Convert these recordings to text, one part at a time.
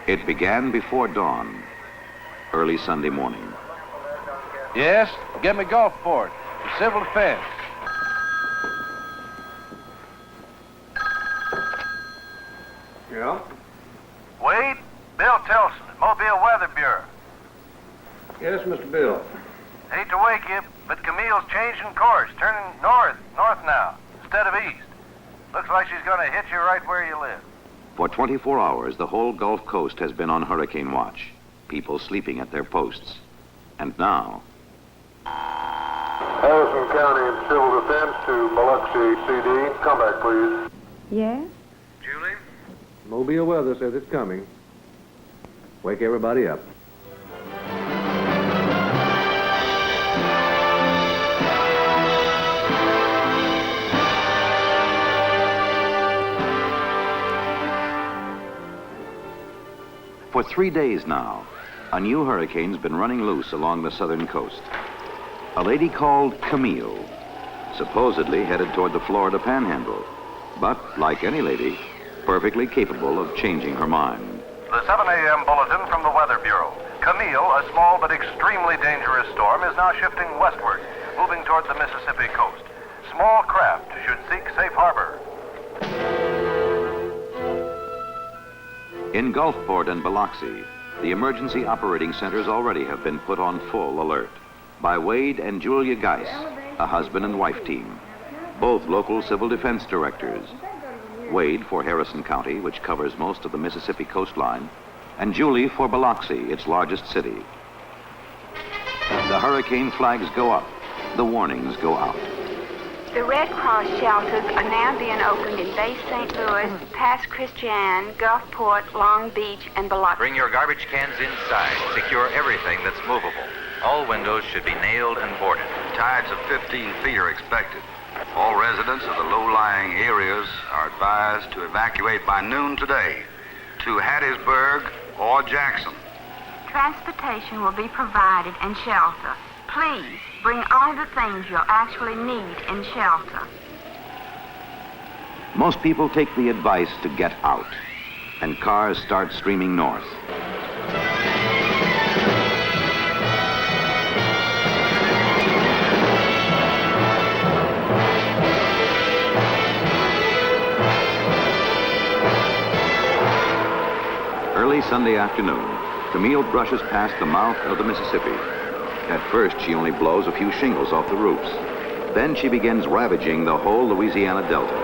It began before dawn, early Sunday morning. Yes, get me Gulfport, the civil defense. Yeah? Wade, Bill Tilson, Mobile Weather Bureau. Yes, Mr. Bill. Hate to wake you, but Camille's changing course, turning north now, instead of east. Looks like she's going to hit you right where you live. For 24 hours, the whole Gulf Coast has been on hurricane watch, people sleeping at their posts. And now... Harrison County Civil Defense to Biloxi PD. Come back, please. Yes? Julie? Mobile Weather says it's coming. Wake everybody up. For 3 days now, a new hurricane's been running loose along the southern coast. A lady called Camille, supposedly headed toward the Florida Panhandle, but, like any lady, perfectly capable of changing her mind. The 7 a.m. bulletin from the Weather Bureau. Camille, a small but extremely dangerous storm, is now shifting westward, moving toward the Mississippi coast. Small craft should seek safe harbor. In Gulfport and Biloxi, the emergency operating centers already have been put on full alert by Wade and Julia Geis, a husband and wife team, both local civil defense directors. Wade for Harrison County, which covers most of the Mississippi coastline, and Julie for Biloxi, its largest city. The hurricane flags go up, the warnings go out. The Red Cross shelters are now being opened in Bay St. Louis, Pass Christian, Gulfport, Long Beach, and Biloxi. Bring your garbage cans inside. Secure everything that's movable. All windows should be nailed and boarded. Tides of 15 feet are expected. All residents of the low-lying areas are advised to evacuate by noon today to Hattiesburg or Jackson. Transportation will be provided and shelter. Please bring all the things you'll actually need in shelter. Most people take the advice to get out, and cars start streaming north. Early Sunday afternoon, Camille brushes past the mouth of the Mississippi. At first, she only blows a few shingles off the roofs. Then she begins ravaging the whole Louisiana Delta.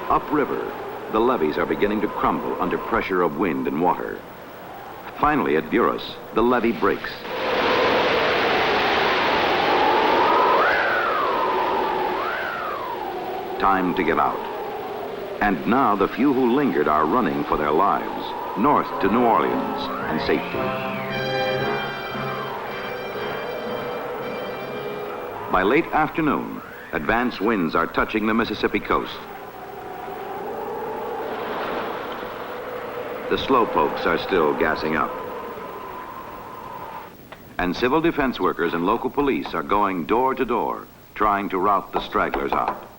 Upriver, the levees are beginning to crumble under pressure of wind and water. Finally, at Buras, the levee breaks. Time to get out. And now the few who lingered are running for their lives, north to New Orleans and safety. By late afternoon, advance winds are touching the Mississippi coast. The slowpokes are still gassing up. And civil defense workers and local police are going door to door, trying to rout the stragglers out.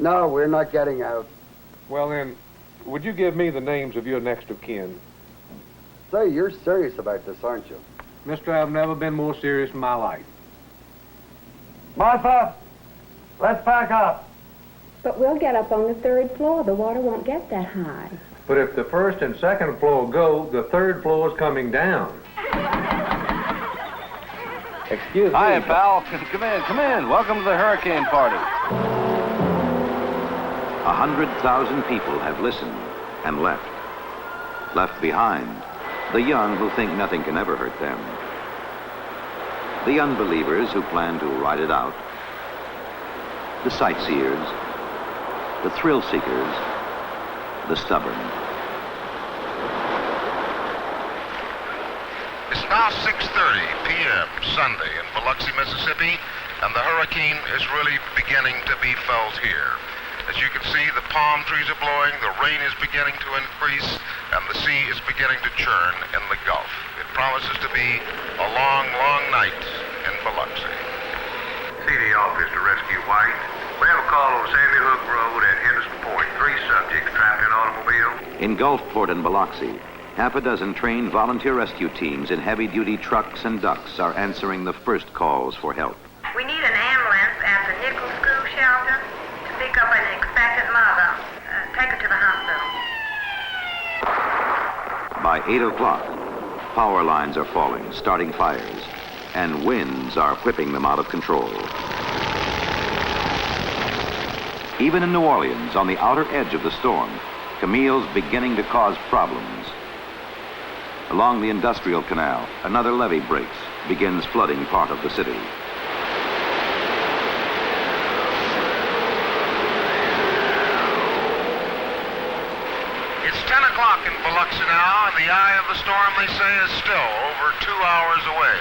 No, we're not getting out. Well then, would you give me the names of your next of kin? Say, you're serious about this, aren't you? Mister, I've never been more serious in my life. Martha, let's pack up. But we'll get up on the 3rd floor. The water won't get that high. But if the 1st and 2nd floor go, the 3rd floor is coming down. Excuse me. Hiya, pal. Come in. Welcome to the hurricane party. 100,000 people have listened and left. Left behind, the young who think nothing can ever hurt them. The unbelievers who plan to ride it out. The sightseers. The thrill seekers. The stubborn. It's now 6:30 p.m. Sunday in Biloxi, Mississippi, and the hurricane is really beginning to be felt here. As you can see, the palm trees are blowing, the rain is beginning to increase, and the sea is beginning to churn in the Gulf. It promises to be a long, long night in Biloxi. CD office to Rescue White. We have a call on Sandy Hook Road at Henderson Point. 3 subjects trapped in automobile. In Gulfport and Biloxi, half a dozen trained volunteer rescue teams in heavy-duty trucks and ducks are answering the first calls for help. We need an ambulance at the Nickel School Shelter to pick up an expectant mother. Take her to the hospital. By 8 o'clock, power lines are falling, starting fires, and winds are whipping them out of control. Even in New Orleans, on the outer edge of the storm, Camille's beginning to cause problems. Along the industrial canal, another levee breaks, begins flooding part of the city. It's 10 o'clock in Biloxi now, and the eye of the storm, they say, is still over 2 hours away.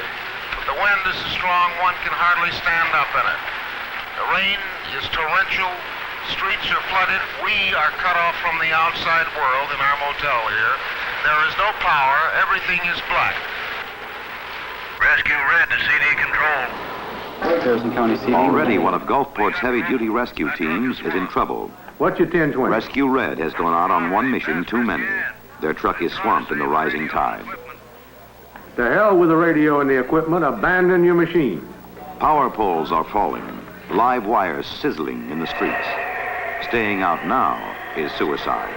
But the wind is so strong one can hardly stand up in it. The rain is torrential, streets are flooded, we are cut off from the outside world in our motel here. There is no power, everything is black. Rescue Red to CD control. Harrison County CD. Already one of Gulfport's heavy-duty rescue teams is in trouble. What's your 1020? Rescue Red has gone out on one mission too many. Their truck is swamped in the rising tide. To hell with the radio and the equipment. Abandon your machine. Power poles are falling, live wires sizzling in the streets. Staying out now is suicide.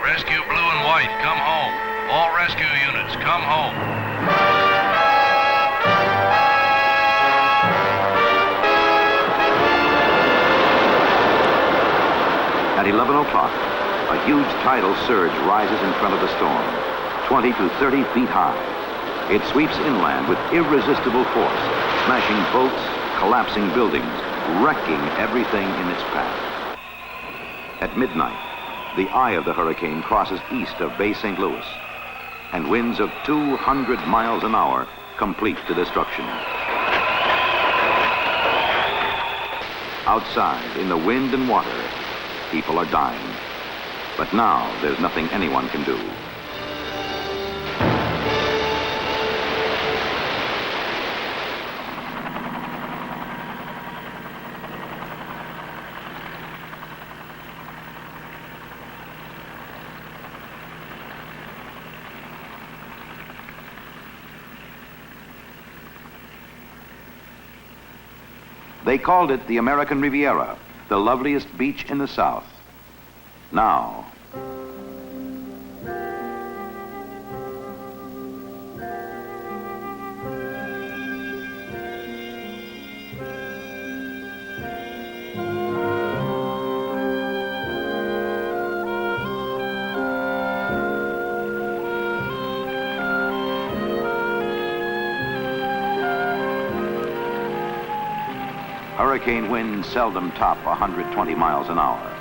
Rescue Blue and White, come home. All rescue units, come home. At 11 o'clock, a huge tidal surge rises in front of the storm, 20 to 30 feet high. It sweeps inland with irresistible force, smashing boats, collapsing buildings, wrecking everything in its path. At midnight, the eye of the hurricane crosses east of Bay St. Louis, and winds of 200 miles an hour complete the destruction. Outside, in the wind and water, people are dying. But now, there's nothing anyone can do. They called it the American Riviera, the loveliest beach in the South. Now, hurricane winds seldom top 120 miles an hour.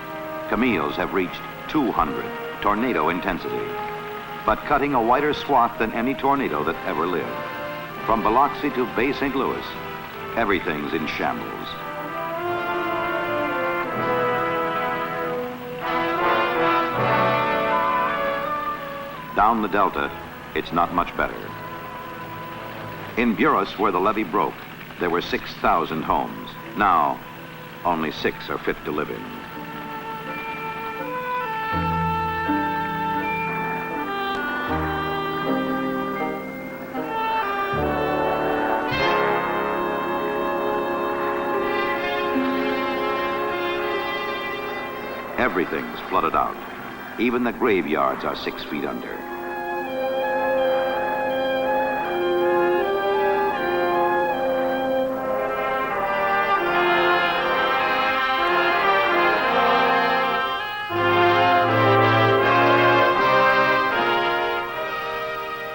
Camille's have reached 200, tornado intensity. But cutting a wider swath than any tornado that ever lived. From Biloxi to Bay St. Louis, everything's in shambles. Down the Delta, it's not much better. In Buras, where the levee broke, there were 6,000 homes. Now, only 6 are fit to live in. Everything's flooded out. Even the graveyards are 6 feet under.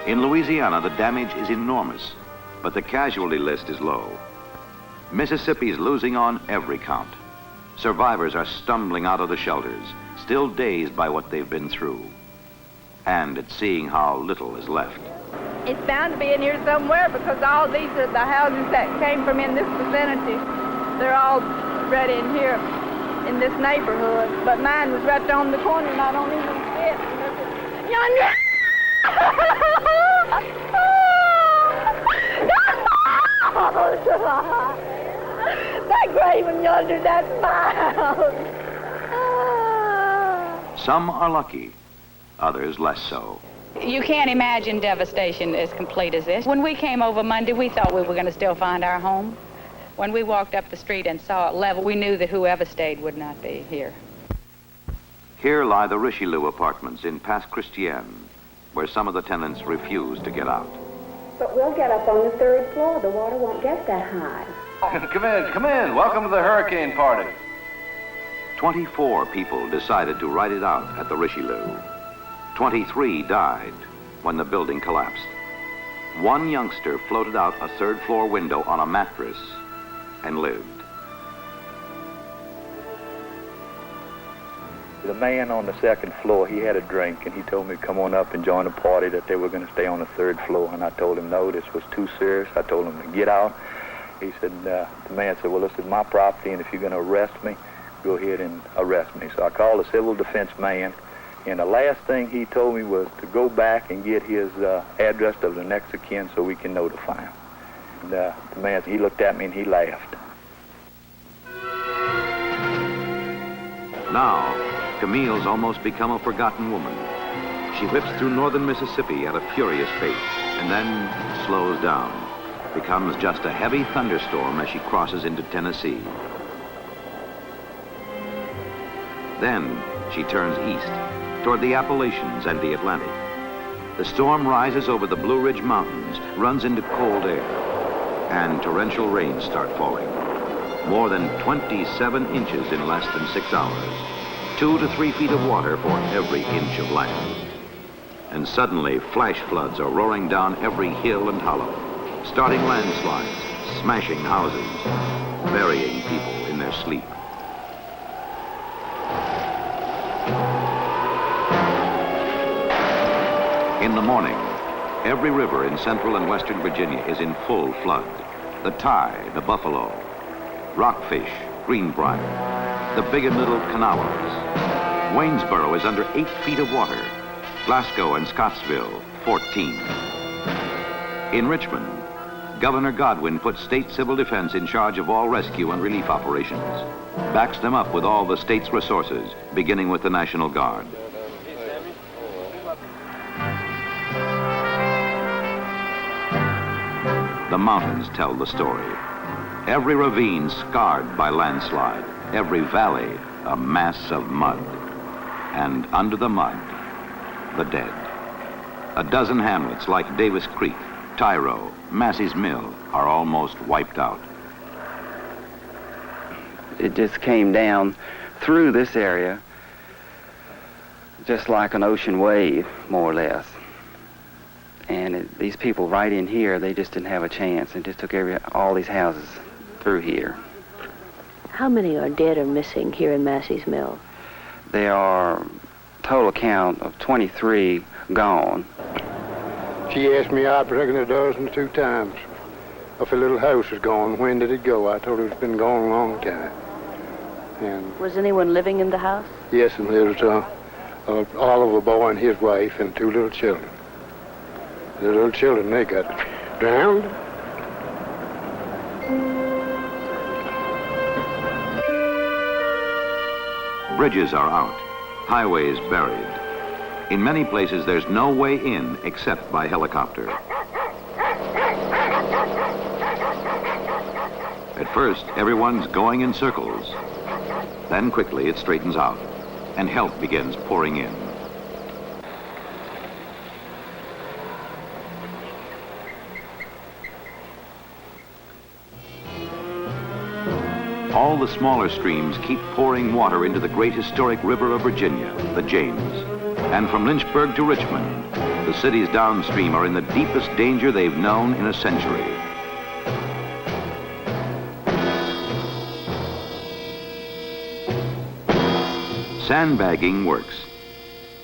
In Louisiana, the damage is enormous, but the casualty list is low. Mississippi's losing on every count. Survivors are stumbling out of the shelters, still dazed by what they've been through, and at seeing how little is left. It's bound to be in here somewhere because all these are the houses that came from in this vicinity. They're all right in here in this neighborhood, but mine was right on the corner, not on even fit. Yonder! That grave yonder, that's mine. Some are lucky, others less so. You can't imagine devastation as complete as this. When we came over Monday, we thought we were going to still find our home. When we walked up the street and saw it level, we knew that whoever stayed would not be here. Here lie the Richelieu apartments in Pass Christian, where some of the tenants refuse to get out. But we'll get up on the 3rd floor. The water won't get that high. Come in, come in. Welcome to the hurricane party. 24 people decided to ride it out at the Richelieu. 23 died when the building collapsed. One youngster floated out a 3rd floor window on a mattress and lived. The man on the 2nd floor, he had a drink, and he told me to come on up and join the party, that they were going to stay on the 3rd floor. And I told him, no, this was too serious. I told him to get out. He said, the man said, well, this is my property, and if you're going to arrest me, go ahead and arrest me. So I called the civil defense man, and the last thing he told me was to go back and get his address of the next of kin so we can notify him. And the man, he looked at me and he laughed. Now, Camille's almost become a forgotten woman. She whips through northern Mississippi at a furious pace and then slows down, becomes just a heavy thunderstorm as she crosses into Tennessee. Then she turns east toward the Appalachians and the Atlantic. The storm rises over the Blue Ridge Mountains, runs into cold air, and torrential rains start falling. More than 27 inches in less than 6 hours. 2 to 3 feet of water for every inch of land. And suddenly, flash floods are roaring down every hill and hollow, starting landslides, smashing houses, burying people in their sleep. In the morning, every river in central and western Virginia is in full flood. The Ty, the Buffalo, Rockfish, Greenbrier, the Big and Little Kanawhas. Waynesboro is under 8 feet of water. Glasgow and Scottsville, 14. In Richmond, Governor Godwin put state civil defense in charge of all rescue and relief operations, backs them up with all the state's resources, beginning with the National Guard. The mountains tell the story. Every ravine scarred by landslide, every valley a mass of mud. And under the mud, the dead. A dozen hamlets like Davis Creek, Tyro, Massey's Mill are almost wiped out. It just came down through this area just like an ocean wave, more or less. And these people right in here, they just didn't have a chance. It just took all these houses through here. How many are dead or missing here in Massey's Mill? There are total count of 23 gone. She asked me, I reckon a dozen 2 times, if a little house is gone. When did it go? I told her it's been gone a long time. And was anyone living in the house? Yes, and there was Oliver boy and his wife and 2 little children. The little children, they got drowned. Bridges are out, highways buried. In many places, there's no way in except by helicopter. At first, everyone's going in circles. Then quickly it straightens out, and help begins pouring in. All the smaller streams keep pouring water into the great historic river of Virginia, the James. And from Lynchburg to Richmond, the cities downstream are in the deepest danger they've known in a century. Sandbagging works.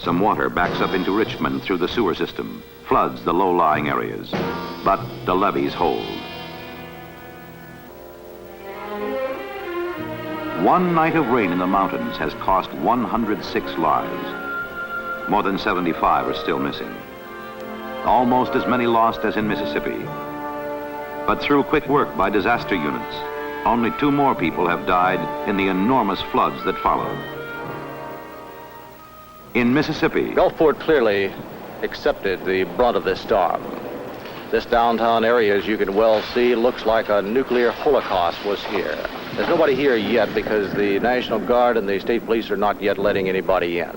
Some water backs up into Richmond through the sewer system, floods the low-lying areas. But the levees hold. One night of rain in the mountains has cost 106 lives. More than 75 are still missing. Almost as many lost as in Mississippi. But through quick work by disaster units, only 2 more people have died in the enormous floods that followed. In Mississippi, Gulfport clearly accepted the brunt of this storm. This downtown area, as you can well see, looks like a nuclear holocaust was here. There's nobody here yet because the National Guard and the state police are not yet letting anybody in.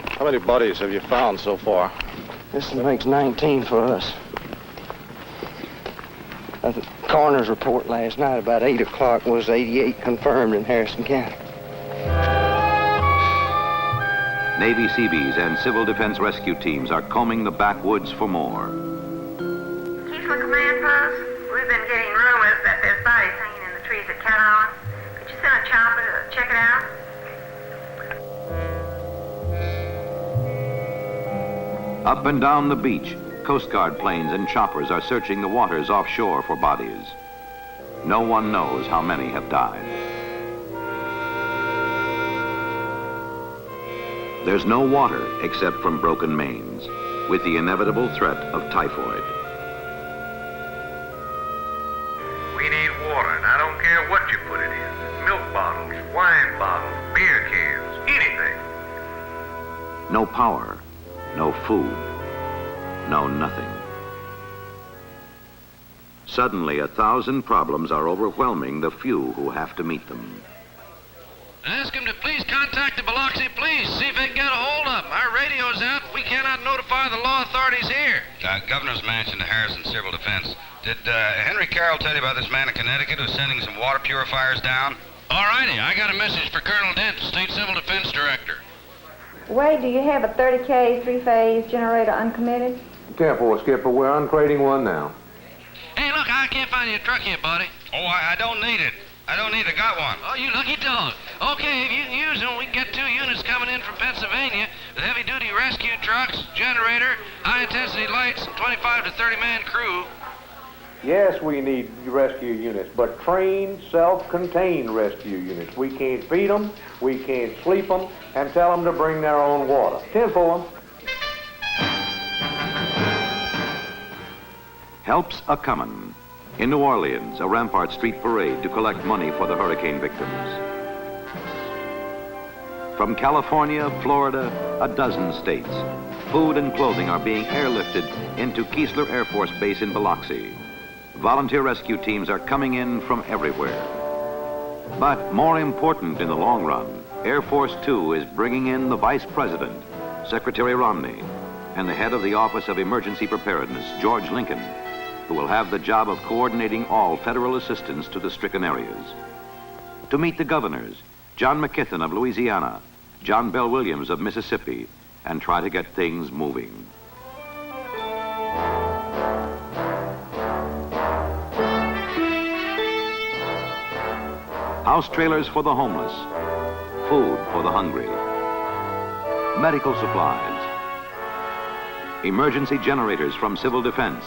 How many bodies have you found so far? This makes 19 for us. The coroner's report last night about 8 o'clock was 88 confirmed in Harrison County. Navy Seabees and civil defense rescue teams are combing the backwoods for more. Keesler Command Post, we've been getting rumors that there's bodies hanging in the trees at Catalan. Could you send a chopper to check it out? Up and down the beach, Coast Guard planes and choppers are searching the waters offshore for bodies. No one knows how many have died. There's no water except from broken mains, with the inevitable threat of typhoid. We need water, and I don't care what you put it in. Milk bottles, wine bottles, beer cans, anything. No power, no food, no nothing. Suddenly, 1,000 problems are overwhelming the few who have to meet them. Ask him to please contact the Biloxi police, see if they can get a hold of him. Our radio's out. We cannot notify the law authorities here. Governor's Mansion to Harrison Civil Defense. Did Henry Carroll tell you about this man in Connecticut who's sending some water purifiers down? All righty, I got a message for Colonel Dent, State Civil Defense Director. Wade, do you have a 30K 3-phase generator uncommitted? 10-4, Skipper. We're uncrating one now. Hey, look, I can't find your truck here, buddy. Oh, I don't need it. I got one. Oh, you lucky dog. Okay, if you can use them, we can get 2 units coming in from Pennsylvania with heavy-duty rescue trucks, generator, high-intensity lights, and 25 to 30-man crew. Yes, we need rescue units, but trained, self-contained rescue units. We can't feed them, we can't sleep them, and tell them to bring their own water. 10-4. Help's a-comin'. In New Orleans, a Rampart Street parade to collect money for the hurricane victims. From California, Florida, a dozen states, food and clothing are being airlifted into Keesler Air Force Base in Biloxi. Volunteer rescue teams are coming in from everywhere. But more important in the long run, Air Force 2 is bringing in the Vice President, Secretary Romney, and the head of the Office of Emergency Preparedness, George Lincoln, who will have the job of coordinating all federal assistance to the stricken areas. To meet the governors, John McKithen of Louisiana, John Bell Williams of Mississippi, and try to get things moving. House trailers for the homeless, food for the hungry, medical supplies, emergency generators from civil defense,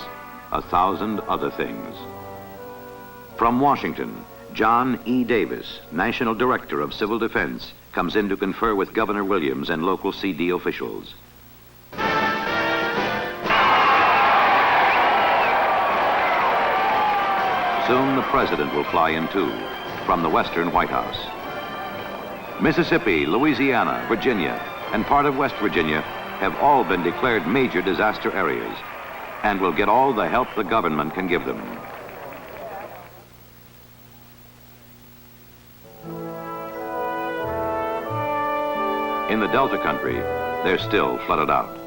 1,000 other things. From Washington, John E. Davis, National Director of Civil Defense, comes in to confer with Governor Williams and local CD officials. Soon the President will fly in too, from the Western White House. Mississippi, Louisiana, Virginia, and part of West Virginia have all been declared major disaster areas and will get all the help the government can give them. In the Delta country, they're still flooded out.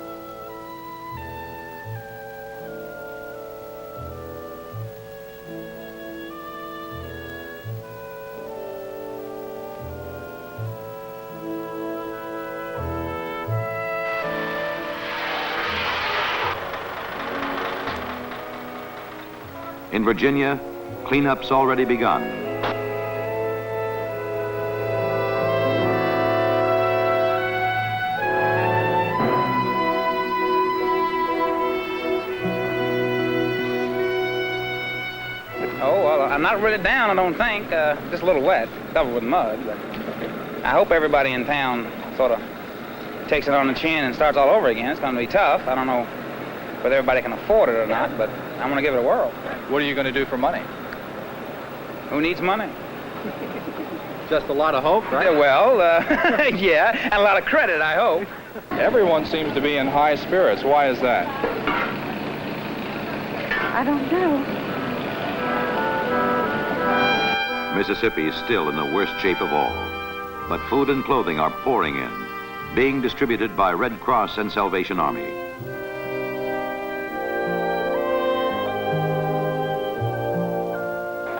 In Virginia, cleanup's already begun. Oh, well, I'm not really down, I don't think. Just a little wet, covered with mud. But I hope everybody in town sort of takes it on the chin and starts all over again. It's going to be tough. I don't know whether everybody can afford it or not, but I'm going to give it a whirl. What are you going to do for money? Who needs money? Just a lot of hope, right? Well, yeah, and a lot of credit, I hope. Everyone seems to be in high spirits. Why is that? I don't know. Mississippi is still in the worst shape of all, but food and clothing are pouring in, being distributed by Red Cross and Salvation Army.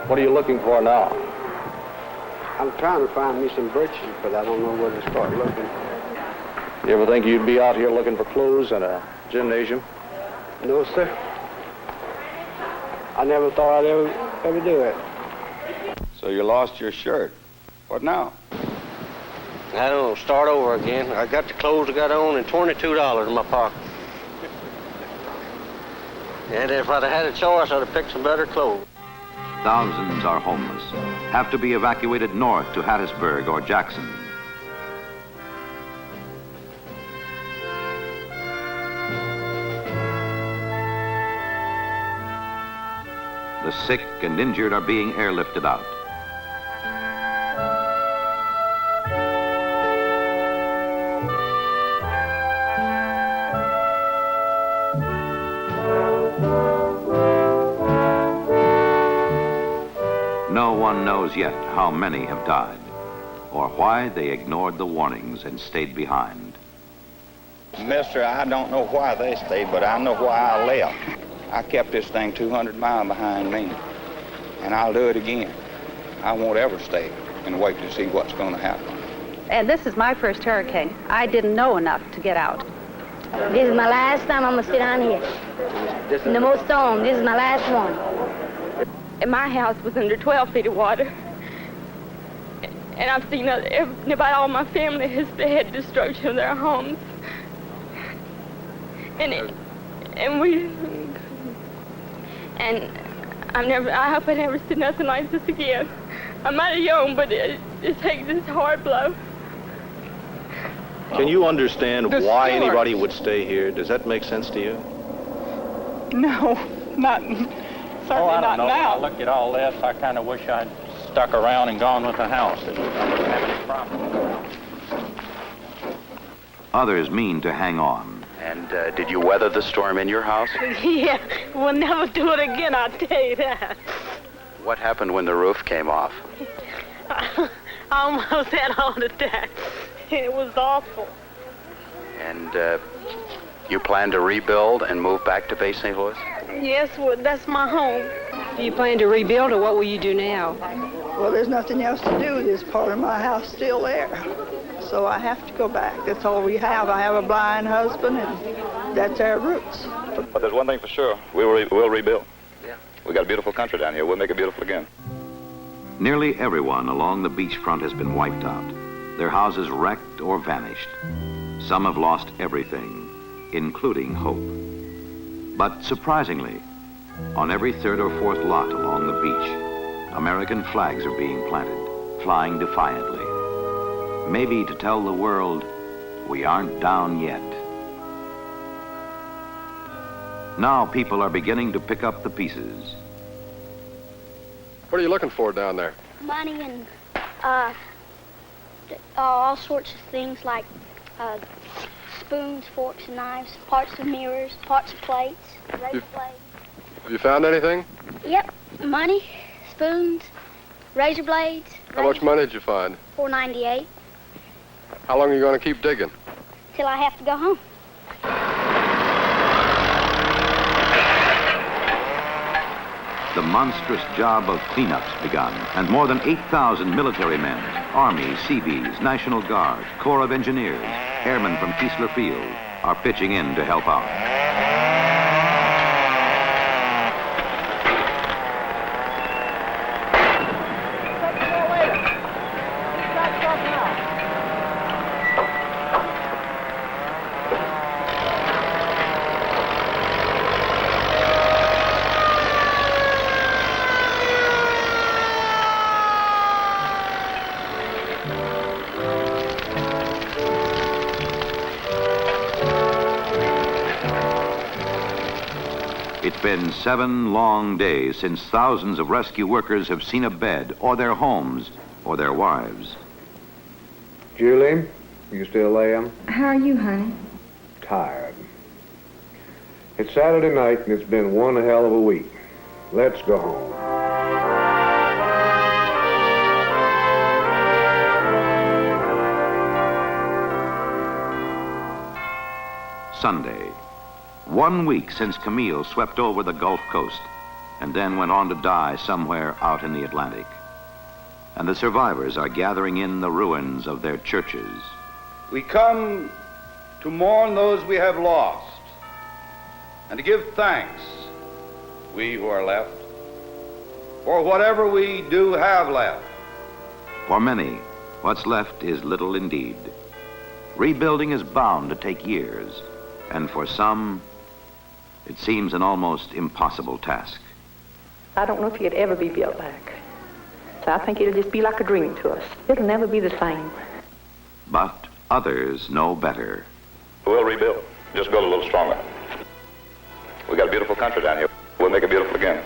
What are you looking for now? I'm trying to find me some britches, but I don't know where to start looking. You ever think you'd be out here looking for clothes in a gymnasium? No, sir. I never thought I'd ever do it. So you lost your shirt. What now? I don't know, start over again. I got the clothes I got on and $22 in my pocket. And if I'd have had a choice, I'd have picked some better clothes. Thousands are homeless, have to be evacuated north to Hattiesburg or Jackson. The sick and injured are being airlifted out. No one knows yet how many have died, or why they ignored the warnings and stayed behind. Mister, I don't know why they stayed, but I know why I left. I kept this thing 200 miles behind me, and I'll do it again. I won't ever stay and wait to see what's going to happen. And this is my first hurricane. I didn't know enough to get out. This is my last time I'm going to sit down here. In the most storm, this is my last one. And my house was under 12 feet of water. And I've seen about all my family has had destruction of their homes. And I hope I never see nothing like this again. I'm mighty young, but it takes this hard blow. Can you understand why anybody would stay here? Does that make sense to you? No, not certainly not now. I look at all this, I kind of wish I'd stuck around and gone with the house. I wouldn't have any problem. Others mean to hang on. And did you weather the storm in your house? Yeah, we'll never do it again, I'll tell you that. What happened when the roof came off? I almost had a heart attack. It was awful. And you plan to rebuild and move back to Bay St. Louis? Yes, well, that's my home. Do you plan to rebuild, or what will you do now? Well, there's nothing else to do. There's part of my house still there. So I have to go back. That's all we have. I have a blind husband, and that's our roots. But there's one thing for sure. We'll rebuild. Yeah. We got a beautiful country down here. We'll make it beautiful again. Nearly everyone along the beachfront has been wiped out. Their houses wrecked or vanished. Some have lost everything, including hope. But surprisingly, on every third or fourth lot along the beach, American flags are being planted, flying defiantly. Maybe to tell the world, we aren't down yet. Now people are beginning to pick up the pieces. What are you looking for down there? Money and all sorts of things like spoons, forks, and knives, parts of mirrors, parts of plates, razor blades. Have you found anything? Yep, money, spoons, razor blades. How much money did you find? $4.98. How long are you going to keep digging? Till I have to go home. The monstrous job of cleanup's begun, and more than 8,000 military men, Army, Seabees, National Guard, Corps of Engineers, airmen from Keesler Field, are pitching in to help out. It's been 7 long days since thousands of rescue workers have seen a bed, or their homes, or their wives. Julie, you still there? How are you, honey? Tired. It's Saturday night and it's been one hell of a week. Let's go home. Sunday. 1 week since Camille swept over the Gulf Coast and then went on to die somewhere out in the Atlantic. And the survivors are gathering in the ruins of their churches. We come to mourn those we have lost and to give thanks, we who are left, for whatever we do have left. For many, what's left is little indeed. Rebuilding is bound to take years, and for some, it seems an almost impossible task. I don't know if it'd ever be built back. So I think it'll just be like a dream to us. It'll never be the same. But others know better. We'll rebuild, just build a little stronger. We got a beautiful country down here. We'll make it beautiful again.